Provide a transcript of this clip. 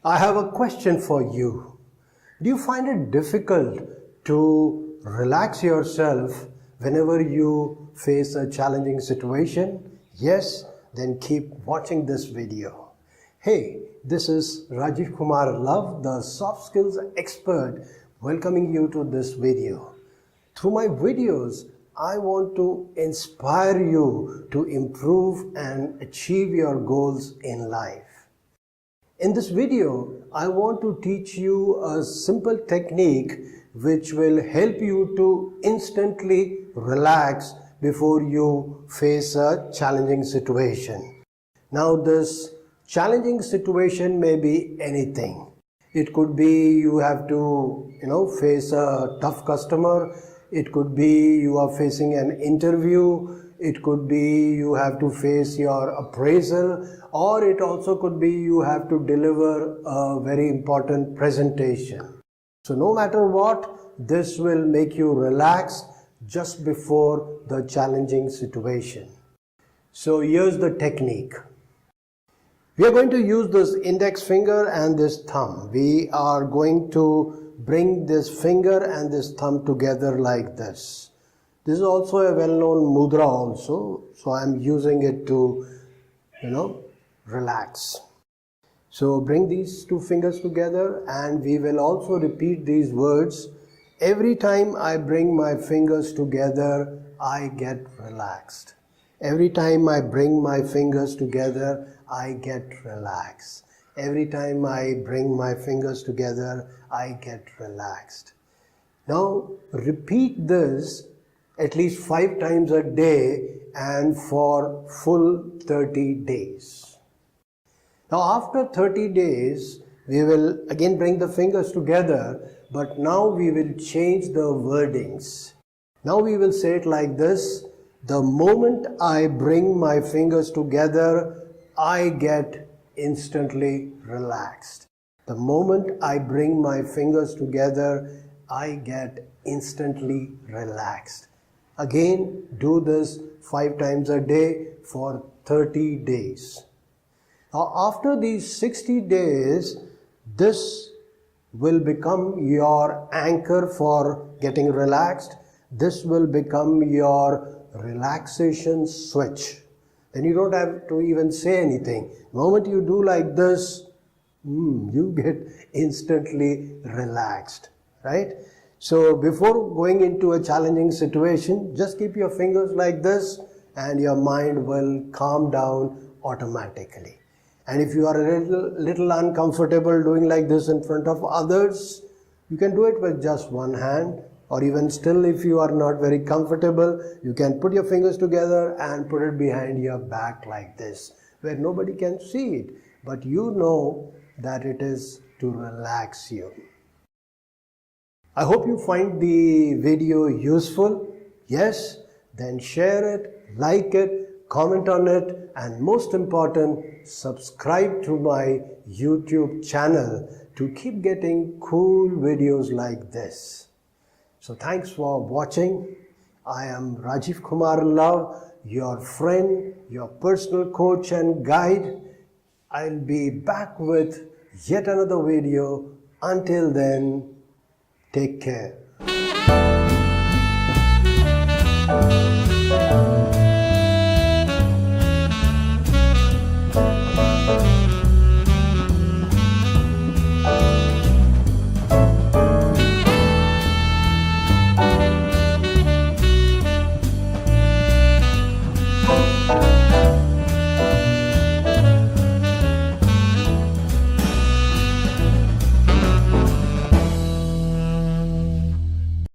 I have a question for you. Do you find it difficult to relax yourself whenever you face a challenging situation? Yes? Then keep watching this video. Hey, this is Rajiv Kumar Love, the soft skills expert, welcoming you to this video. Through my videos, I want to inspire you to improve and achieve your goals in life. In this video, I want to teach you a simple technique which will help you to instantly relax before you face a challenging situation. Now, this challenging situation may be anything. It could be you have to, face a tough customer. It could be you are facing an interview. It could be you have to face your appraisal, or it also could be you have to deliver a very important presentation. So no matter what, this will make you relax just before the challenging situation. So here's the technique. We are going to use this index finger and this thumb. We are going to bring this finger and this thumb together like this. This is also a well-known mudra also, so I'm using it to, relax. So bring these two fingers together and we will also repeat these words. Every time I bring my fingers together, I get relaxed. Every time I bring my fingers together, I get relaxed. Every time I bring my fingers together, I get relaxed. Now repeat this at least 5 times a day and for full 30 days. Now after 30 days, we will again bring the fingers together, but now we will change the wordings. Now we will say it like this: the moment I bring my fingers together, I get instantly relaxed. The moment I bring my fingers together, I get instantly relaxed. Again, do this 5 times a day for 30 days. Now, after these 60 days, this will become your anchor for getting relaxed. This will become your relaxation switch. Then you don't have to even say anything. The moment you do like this, you get instantly relaxed, right? So before going into a challenging situation, just keep your fingers like this and your mind will calm down automatically. And if you are a little uncomfortable doing like this in front of others, you can do it with just one hand, or even still if you are not very comfortable, you can put your fingers together and put it behind your back like this, where nobody can see it, but you know that it is to relax you. I hope you find the video useful. Yes? Then share it, like it, comment on it, and most important, subscribe to my YouTube channel to keep getting cool videos like this. So thanks for watching. I am Rajiv Kumar Love, your friend, your personal coach and guide. I'll be back with yet another video. Until then, take care.